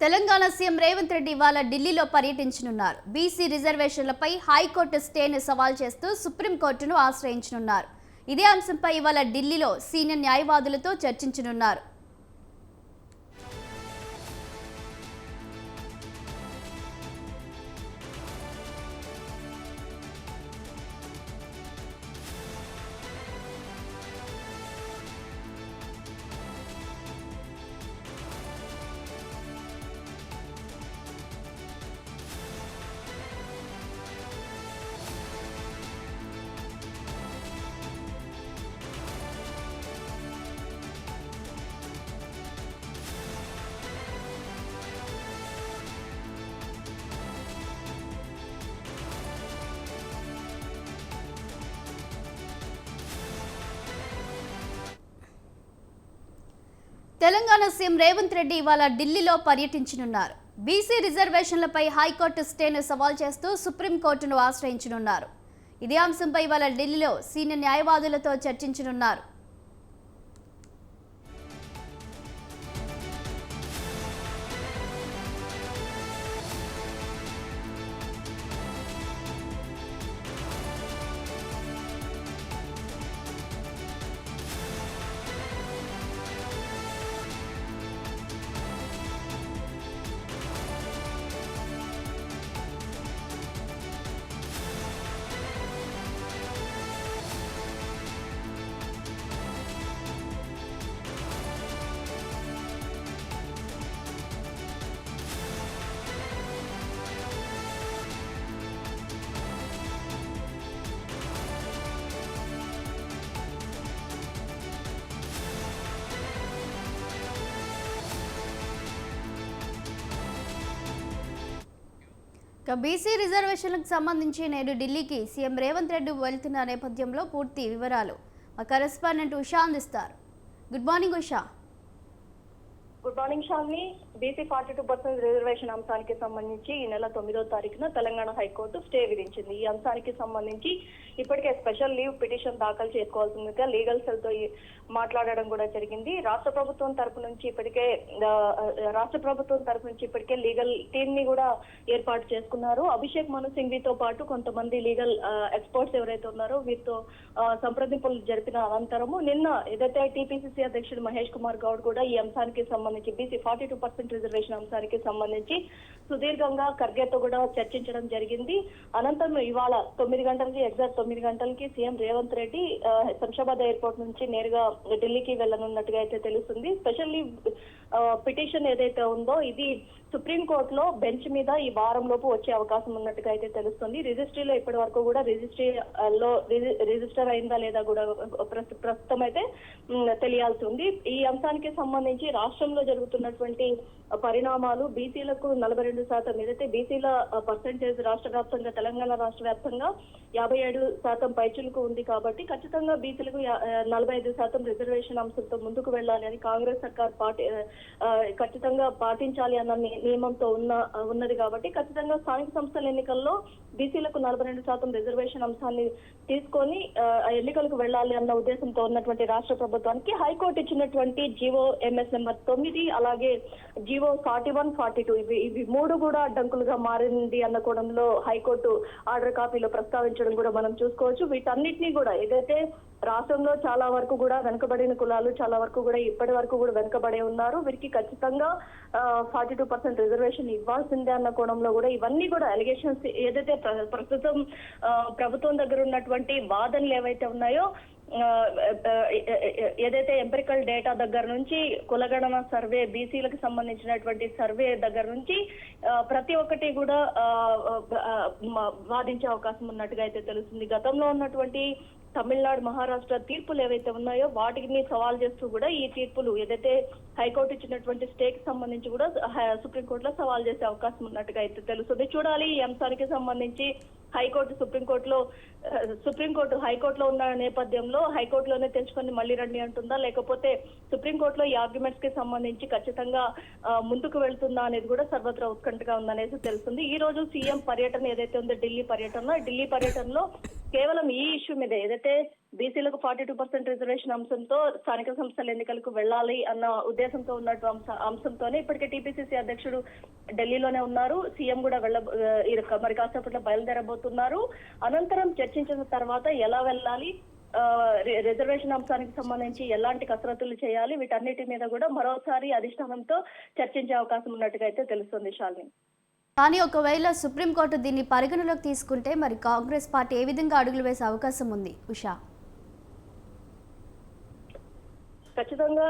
Telangana CM Revanth Reddy ఇవాళ ఢిల్లీలో పర్యటించనున్నారు. బీసీ రిజర్వేషన్లపై హైకోర్టు స్టేను సవాల్ చేస్తూ సుప్రీంకోర్టును ఆశ్రయించనున్నారు. ఇదే అంశంపై ఇవాళ ఢిల్లీలో సీనియర్ న్యాయవాదులతో చర్చించనున్నారు. తెలంగాణ సీఎం రేవంత్ రెడ్డి ఇవాళ ఢిల్లీలో పర్యటించనున్నారు. బీసీ రిజర్వేషన్లపై హైకోర్టు స్టేను సవాల్ చేస్తూ సుప్రీంకోర్టును ఆశ్రయించనున్నారు. ఇదే అంశంపై ఇవాళ ఢిల్లీలో సీనియర్ న్యాయవాదులతో చర్చించనున్నారు. బీసీ రిజర్వేషన్లకు సంబంధించి నేడు ఢిల్లీకి సీఎం రేవంత్ రెడ్డి వెళ్తున్న నేపథ్యంలో పూర్తి వివరాలు మా కరెస్పాండెంట్ ఉషా అందిస్తారు. Good morning Usha. Good morning Shalini. BC 42% reservation అంశానికి సంబంధించి ఈ నెల 9వ తారీఖున తెలంగాణ హైకోర్టు స్టే విధించింది. ఈ అంశానికి సంబంధించి ఇప్పటికే స్పెషల్ లీవ్ పిటిషన్ దాఖలు చేసుకోవాల్సిందిగా లీగల్ సెల్ తో మాట్లాడడం కూడా జరిగింది. రాష్ట్ర ప్రభుత్వం తరపు నుంచి ఇప్పటికే లీగల్ టీమ్ ని కూడా ఏర్పాటు చేసుకున్నారు. అభిషేక్ మను సింఘ్వితో పాటు కొంతమంది లీగల్ ఎక్స్పర్ట్స్ ఎవరైతే ఉన్నారో వీరితో సంప్రదింపులు జరిపిన అనంతరము నిన్న ఏదైతే టీపీసీసీ అధ్యక్షుడు మహేష్ కుమార్ గౌడ్ కూడా ఈ అంశానికి సంబంధించి బీసీ 42% రిజర్వేషన్ అంశానికి సంబంధించి సుదీర్ఘంగా ఖర్గేతో కూడా చర్చించడం జరిగింది. అనంతరం ఇవాళ 9 గంటలకి ఎగ్జాక్ట్ 9 గంటలకి సీఎం రేవంత్ రెడ్డి శంషాబాద్ ఎయిర్పోర్ట్ నుంచి నేరుగా ఢిల్లీకి వెళ్లనున్నట్టుగా అయితే తెలుస్తుంది. స్పెషల్ లీవ్ పిటిషన్ ఏదైతే ఉందో ఇది సుప్రీంకోర్టులో బెంచ్ మీద ఈ వారం లోపు వచ్చే అవకాశం ఉన్నట్టుగా అయితే తెలుస్తుంది. రిజిస్ట్రీలో ఇప్పటి వరకు కూడా రిజిస్టర్ అయిందా లేదా కూడా ప్రస్తుతం అయితే తెలియాల్సి ఉంది. ఈ అంశానికి సంబంధించి రాష్ట్రంలో జరుగుతున్నటువంటి పరిణామాలు బీసీలకు 42% ఏదైతే బీసీల పర్సెంటేజ్ రాష్ట్ర వ్యాప్తంగా తెలంగాణ రాష్ట్ర వ్యాప్తంగా 57% పైచులకు ఉంది కాబట్టి ఖచ్చితంగా బీసీలకు 45% రిజర్వేషన్ అంశంతో ముందుకు వెళ్లాలి అని కాంగ్రెస్ సర్కార్ ఖచ్చితంగా పాటించాలి అన్న నియమంతో ఉన్నది కాబట్టి ఖచ్చితంగా స్థానిక సంస్థల ఎన్నికల్లో బీసీలకు 42% రిజర్వేషన్ అంశాన్ని తీసుకొని ఎన్నికలకు వెళ్లాలి అన్న ఉద్దేశంతో ఉన్నటువంటి రాష్ట్ర ప్రభుత్వానికి హైకోర్టు ఇచ్చినటువంటి జీవో ఎంఎస్ నెంబర్ 9 అలాగే జీవో 41, 42 ఇవి మూడు కూడా అడ్డంకులుగా మారింది అన్న కోణంలో హైకోర్టు ఆర్డర్ కాపీలో ప్రస్తావించడం కూడా మనం చూసుకోవచ్చు. వీటన్నిటినీ కూడా ఏదైతే రాష్ట్రంలో చాలా వరకు కూడా వెనుకబడిన కులాలు చాలా వరకు కూడా ఇప్పటి వరకు కూడా వెనుకబడే ఉన్నారు. వీరికి ఖచ్చితంగా 42% రిజర్వేషన్ ఇవ్వాల్సిందే అన్న కోణంలో కూడా ఇవన్నీ కూడా అలిగేషన్స్ ఏదైతే ప్రస్తుతం ప్రభుత్వం దగ్గర ఉన్నటువంటి వాదనలు ఏవైతే ఉన్నాయో ఏదైతే ఎంపిరికల్ డేటా దగ్గర నుంచి కులగణన సర్వే బీసీలకు సంబంధించినటువంటి సర్వే దగ్గర నుంచి ప్రతి ఒక్కటి కూడా వాదించే అవకాశం ఉన్నట్టుగా అయితే తెలుస్తుంది. గతంలో ఉన్నటువంటి తమిళనాడు మహారాష్ట్ర తీర్పులు ఏవైతే ఉన్నాయో వాటిని సవాల్ చేస్తూ కూడా ఈ తీర్పులు ఏదైతే హైకోర్టు ఇచ్చినటువంటి స్టేకి సంబంధించి కూడా సుప్రీంకోర్టులో సవాల్ చేసే అవకాశం ఉన్నట్టుగా అయితే తెలుస్తుంది. చూడాలి ఈ అంశానికి సంబంధించి సుప్రీంకోర్టు హైకోర్టులో ఉన్న నేపథ్యంలో హైకోర్టులోనే తెచ్చుకొని మళ్ళీ రండి అంటుందా లేకపోతే సుప్రీంకోర్టులో ఈ ఆర్గ్యుమెంట్స్ కి సంబంధించి ఖచ్చితంగా ముందుకు వెళ్తుందా అనేది కూడా సర్వత్రా ఉత్కంఠగా ఉందనేసి తెలుస్తుంది. ఈ రోజు సీఎం పర్యటన ఏదైతే ఉందో ఢిల్లీ పర్యటనలో కేవలం ఈ ఇష్యూ మీద ఏదైతే బీసీలకు 42% రిజర్వేషన్ అంశంతో స్థానిక సంస్థల ఎన్నికలకు వెళ్ళాలి అన్న ఉద్దేశంతో ఉన్నట్టు అంశంతోనే ఇప్పటికే టీపీసీసీ అధ్యక్షుడు ఢిల్లీలోనే ఉన్నారు. సీఎం కూడా మరి కాసేపట్లో బయలుదేరబోతున్నారు. అనంతరం చర్చించిన తర్వాత ఎలా వెళ్ళాలి, రిజర్వేషన్ అంశానికి సంబంధించి ఎలాంటి కసరత్తులు చేయాలి, వీటన్నిటి మీద కూడా మరోసారి అధిష్టానంతో చర్చించే అవకాశం ఉన్నట్టుగా అయితే తెలుస్తుంది శాలిని. కానీ ఒకవేళ సుప్రీంకోర్టు దీన్ని పరిగణలోకి తీసుకుంటే మరి కాంగ్రెస్ పార్టీ ఏ విధంగా అడుగులు వేసే అవకాశం ఉంది ఉషా? ఖచ్చితంగా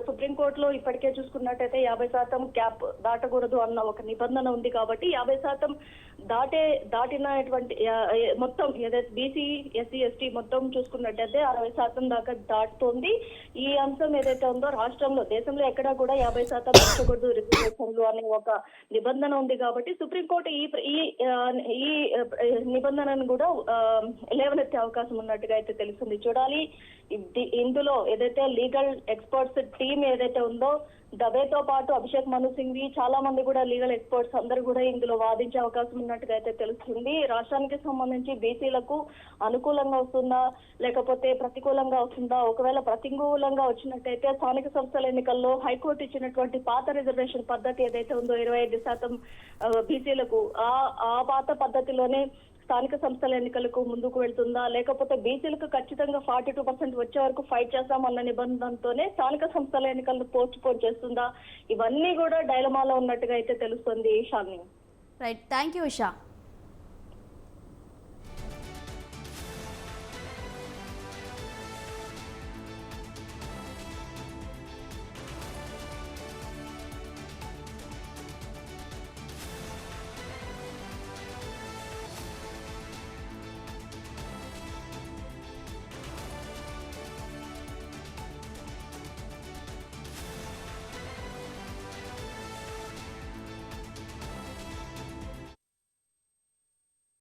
సుప్రీంకోర్టులో ఇప్పటికే చూసుకున్నట్టయితే 50% క్యాప్ దాటకూడదు అన్న ఒక నిబంధన ఉంది కాబట్టి 50% దాటినటువంటి మొత్తం ఏదైతే బీసీ ఎస్సీ ఎస్టీ మొత్తం చూసుకున్నట్టయితే 60% దాకా దాటుతోంది. ఈ అంశం ఏదైతే ఉందో రాష్ట్రంలో దేశంలో ఎక్కడా కూడా 50% దాటకూడదు రిజర్వేషన్లు అనే ఒక నిబంధన ఉంది కాబట్టి సుప్రీంకోర్టు ఈ నిబంధనను కూడా లేవనెత్తే అవకాశం ఉన్నట్టుగా అయితే తెలుస్తుంది. చూడాలి ఇందులో ఏదైతే లీగల్ ఎక్స్పర్ట్స్ టీమ్ ఏదైతే ఉందో దవేతో పాటు అభిషేక్ మను సింఘ్వి చాలా మంది కూడా లీగల్ ఎక్స్పర్ట్స్ అందరూ కూడా ఇందులో వాదించే అవకాశం ఉన్నట్టుగా అయితే తెలుస్తుంది. రాష్ట్రానికి సంబంధించి బీసీలకు అనుకూలంగా వస్తుందా లేకపోతే ప్రతికూలంగా వస్తుందా? ఒకవేళ ప్రతికూలంగా వచ్చినట్టయితే స్థానిక సంస్థల ఎన్నికల్లో హైకోర్టు ఇచ్చినటువంటి పాత రిజర్వేషన్ పద్ధతి ఏదైతే ఉందో 25% బీసీలకు ఆ పాత పద్ధతిలోనే స్థానిక సంస్థల ఎన్నికలకు ముందుకు వెళ్తుందా లేకపోతే బీసీలకు ఖచ్చితంగా 42% వచ్చే వరకు ఫైట్ చేస్తామన్న నిబంధనతోనే స్థానిక సంస్థల ఎన్నికలను పోస్ట్ పోన్ చేస్తుందా? ఇవన్నీ కూడా డైలమాలో ఉన్నట్టుగా అయితే తెలుస్తుంది Shalini. Right, thank you Usha.